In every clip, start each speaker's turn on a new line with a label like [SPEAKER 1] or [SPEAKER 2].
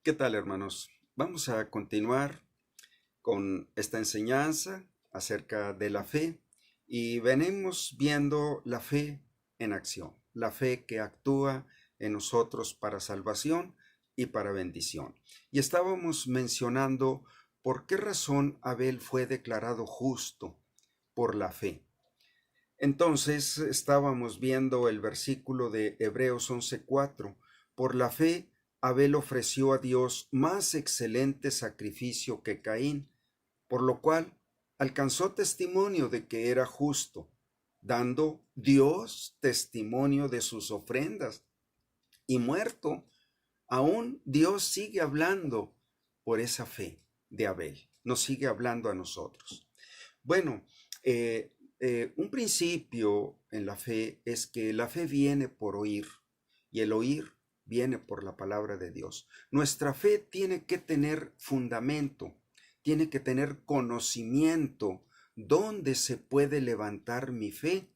[SPEAKER 1] ¿Qué tal, hermanos? Vamos a continuar con esta enseñanza acerca de la fe y venimos viendo la fe en acción, la fe que actúa en nosotros para salvación y para bendición. Y estábamos mencionando por qué razón Abel fue declarado justo por la fe. Entonces estábamos viendo el versículo de Hebreos 11:4. Por la fe, Abel ofreció a Dios más excelente sacrificio que Caín, por lo cual alcanzó testimonio de que era justo, dando Dios testimonio de sus ofrendas. Y muerto, aún Dios sigue hablando por esa fe de Abel. Nos sigue hablando a nosotros. Bueno, un principio en la fe es que la fe viene por oír y el oír viene por la palabra de Dios. Nuestra fe tiene que tener fundamento, tiene que tener conocimiento. ¿Dónde se puede levantar mi fe?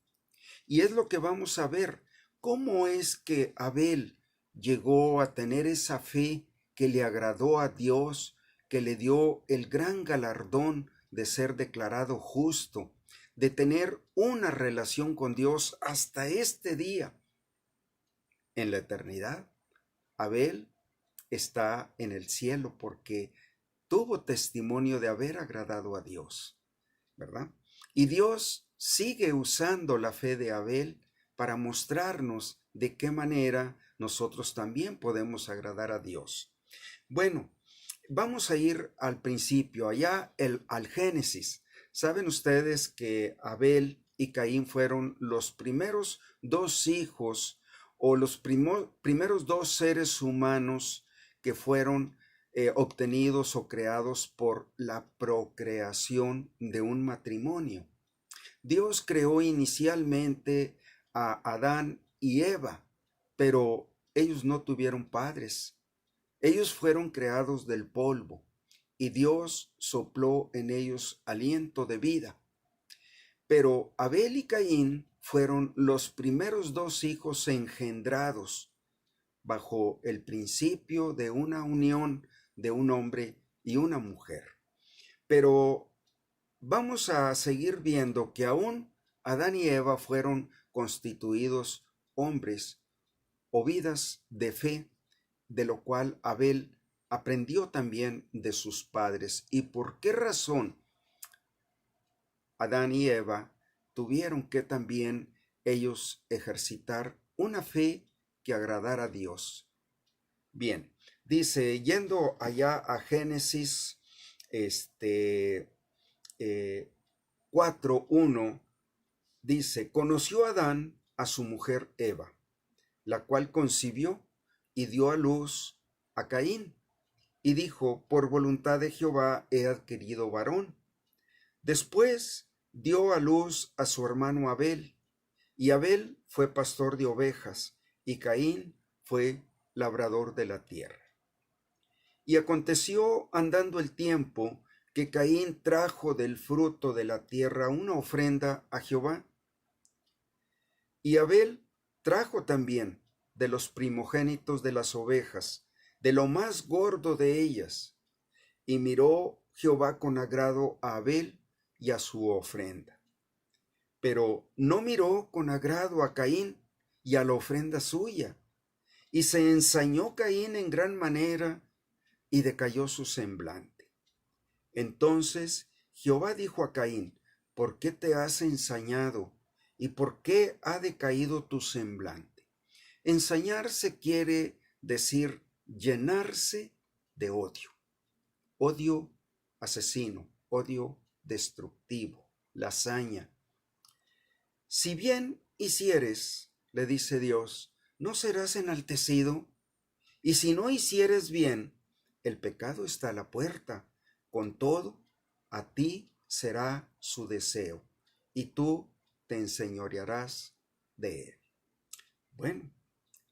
[SPEAKER 1] Y es lo que vamos a ver. ¿Cómo es que Abel llegó a tener esa fe que le agradó a Dios, que le dio el gran galardón de ser declarado justo, de tener una relación con Dios hasta este día? En la eternidad, Abel está en el cielo porque tuvo testimonio de haber agradado a Dios, ¿verdad? Y Dios sigue usando la fe de Abel para mostrarnos de qué manera nosotros también podemos agradar a Dios. Bueno, vamos a ir al principio, al Génesis. ¿Saben ustedes que Abel y Caín fueron los primeros dos hijos o los primeros dos seres humanos que fueron obtenidos o creados por la procreación de un matrimonio? Dios creó inicialmente a Adán y Eva, pero ellos no tuvieron padres. Ellos fueron creados del polvo y Dios sopló en ellos aliento de vida. Pero Abel y Caín fueron los primeros dos hijos engendrados bajo el principio de una unión de un hombre y una mujer. Pero vamos a seguir viendo que aún Adán y Eva fueron constituidos hombres o vidas de fe, de lo cual Abel aprendió también de sus padres. ¿Y por qué razón Adán y Eva tuvieron que también ellos ejercitar una fe que agradara a Dios? Bien, dice, yendo allá a Génesis, 4:1, dice, conoció Adán a su mujer Eva, la cual concibió y dio a luz a Caín, y dijo, por voluntad de Jehová he adquirido varón. Después dio a luz a su hermano Abel, y Abel fue pastor de ovejas, y Caín fue labrador de la tierra. Y aconteció andando el tiempo que Caín trajo del fruto de la tierra una ofrenda a Jehová, y Abel trajo también de los primogénitos de las ovejas, de lo más gordo de ellas. Y miró Jehová con agrado a Abel y a su ofrenda. Pero no miró con agrado a Caín y a la ofrenda suya. Y se ensañó Caín en gran manera y decayó su semblante. Entonces Jehová dijo a Caín, ¿por qué te has ensañado? ¿Y por qué ha decaído tu semblante? Ensañarse quiere decir llenarse de odio. Odio asesino, odio destructivo, lasaña. Si bien hicieres, le dice Dios, ¿no serás enaltecido? Y si no hicieres bien, el pecado está a la puerta. Con todo, a ti será su deseo, y tú te enseñorearás de él. Bueno,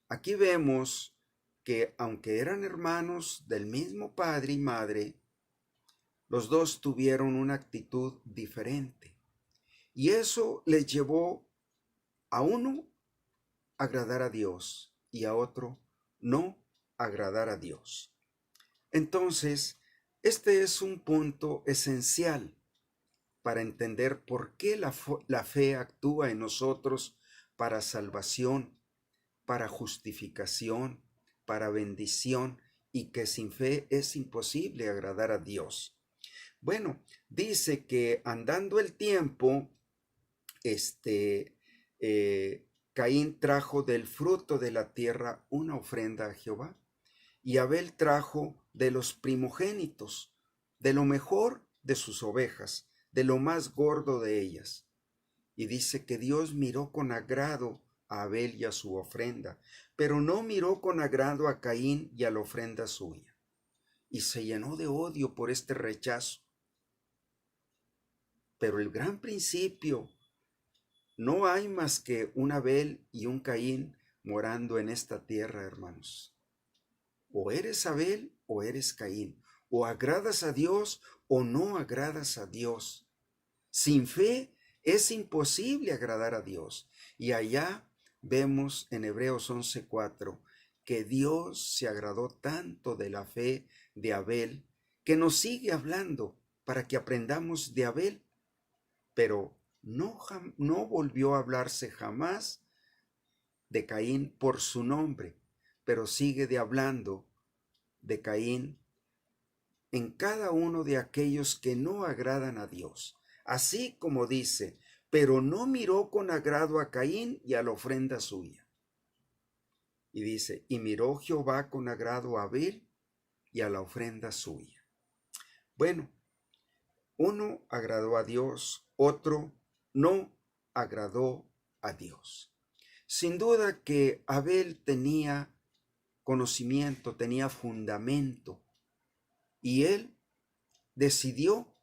[SPEAKER 1] aquí vemos que aunque eran hermanos del mismo padre y madre, los dos tuvieron una actitud diferente. Y eso les llevó a uno a agradar a Dios y a otro no agradar a Dios. Entonces, este es un punto esencial para entender por qué la fe actúa en nosotros para salvación, para justificación, para bendición, y que sin fe es imposible agradar a Dios. Bueno, dice que andando el tiempo, Caín trajo del fruto de la tierra una ofrenda a Jehová, y Abel trajo de los primogénitos, de lo mejor de sus ovejas, de lo más gordo de ellas. Y dice que Dios miró con agrado a Abel y a su ofrenda, pero no miró con agrado a Caín y a la ofrenda suya. Y se llenó de odio por este rechazo. Pero el gran principio, no hay más que un Abel y un Caín morando en esta tierra, hermanos. O eres Abel o eres Caín. O agradas a Dios o no agradas a Dios. Sin fe es imposible agradar a Dios. Y allá vemos en Hebreos 11:4 que Dios se agradó tanto de la fe de Abel que nos sigue hablando para que aprendamos de Abel. Pero no volvió a hablarse jamás de Caín por su nombre, pero sigue hablando de Caín en cada uno de aquellos que no agradan a Dios. Así como dice, pero no miró con agrado a Caín y a la ofrenda suya. Y dice, y miró Jehová con agrado a Abel y a la ofrenda suya. Bueno, uno agradó a Dios, otro no agradó a Dios. Sin duda que Abel tenía conocimiento, tenía fundamento, y él decidió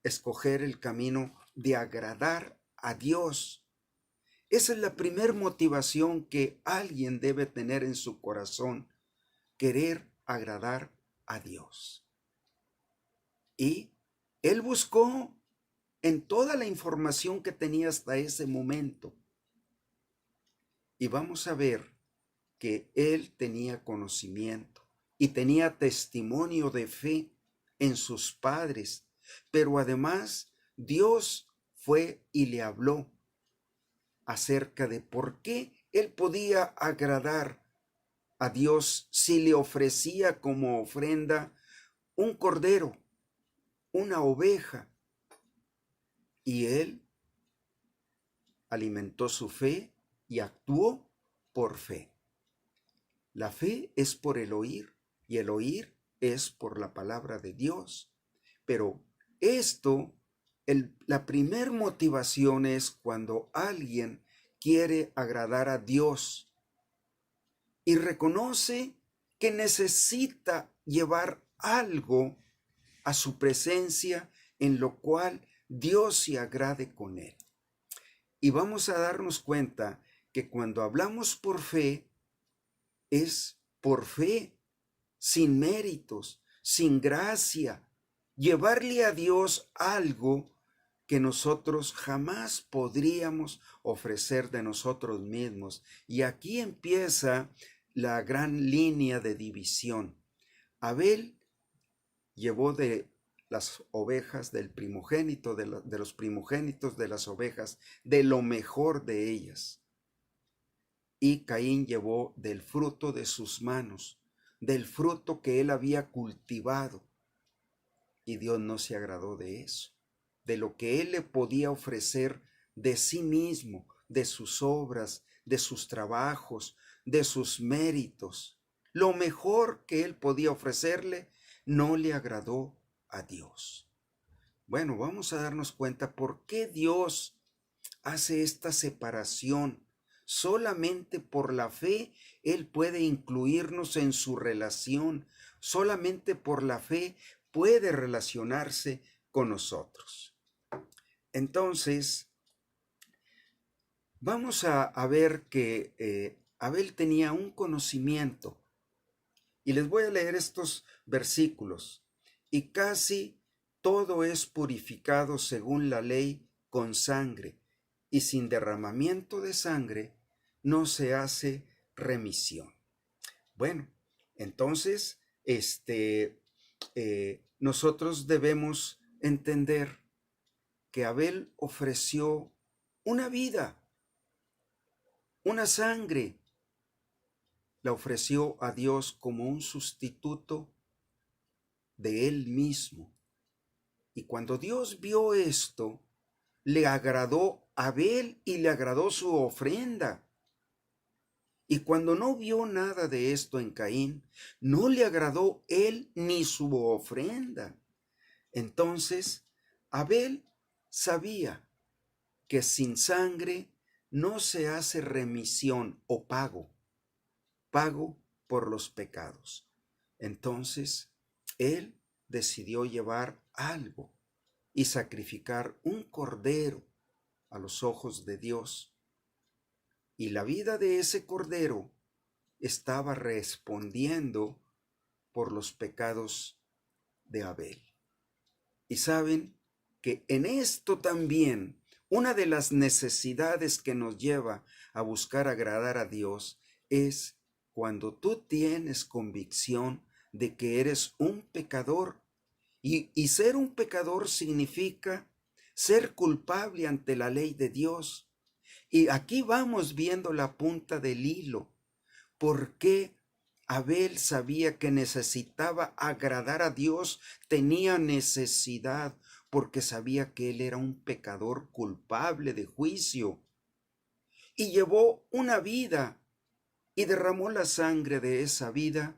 [SPEAKER 1] escoger el camino de agradar a Dios. Esa es la primera motivación que alguien debe tener en su corazón, querer agradar a Dios. Y él buscó en toda la información que tenía hasta ese momento. Y vamos a ver que él tenía conocimiento y tenía testimonio de fe en sus padres, pero además Dios fue y le habló acerca de por qué él podía agradar a Dios si le ofrecía como ofrenda un cordero, una oveja, y él alimentó su fe y actuó por fe. La fe es por el oír y el oír es por la palabra de Dios. Pero la primer motivación es cuando alguien quiere agradar a Dios y reconoce que necesita llevar algo a su presencia en lo cual Dios se agrade con él. Y vamos a darnos cuenta que cuando hablamos por fe, es por fe, sin méritos, sin gracia, llevarle a Dios algo que nosotros jamás podríamos ofrecer de nosotros mismos. Y aquí empieza la gran línea de división. Abel llevó de las ovejas del primogénito, de los primogénitos de las ovejas, de lo mejor de ellas. Y Caín llevó del fruto de sus manos, del fruto que él había cultivado. Y Dios no se agradó de eso, de lo que él le podía ofrecer de sí mismo, de sus obras, de sus trabajos, de sus méritos. Lo mejor que él podía ofrecerle no le agradó a Dios. Bueno, vamos a darnos cuenta por qué Dios hace esta separación. Solamente por la fe Él puede incluirnos en su relación. Solamente por la fe puede relacionarse con nosotros. Entonces, vamos a ver que Abel tenía un conocimiento. Y les voy a leer estos versículos. Y casi todo es purificado según la ley con sangre, y sin derramamiento de sangre no se hace remisión. Bueno, entonces, nosotros debemos entender que Abel ofreció una vida, una sangre, la ofreció a Dios como un sustituto de él mismo. Y cuando Dios vio esto, le agradó a Abel y le agradó su ofrenda. Y cuando no vio nada de esto en Caín, no le agradó él ni su ofrenda. Entonces, Abel sabía que sin sangre no se hace remisión o pago por los pecados. Entonces, él decidió llevar algo y sacrificar un cordero a los ojos de Dios. Y la vida de ese cordero estaba respondiendo por los pecados de Abel. Y saben que en esto también una de las necesidades que nos lleva a buscar agradar a Dios es cuando tú tienes convicción de que eres un pecador. Y ser un pecador significa ser culpable ante la ley de Dios. Y aquí vamos viendo la punta del hilo. ¿Por qué Abel sabía que necesitaba agradar a Dios? Tenía necesidad porque sabía que él era un pecador culpable de juicio. Y llevó una vida y derramó la sangre de esa vida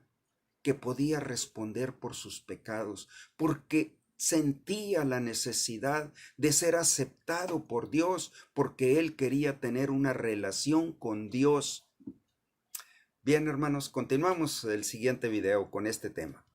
[SPEAKER 1] que podía responder por sus pecados, porque sentía la necesidad de ser aceptado por Dios, porque él quería tener una relación con Dios. Bien, hermanos, continuamos el siguiente video con este tema.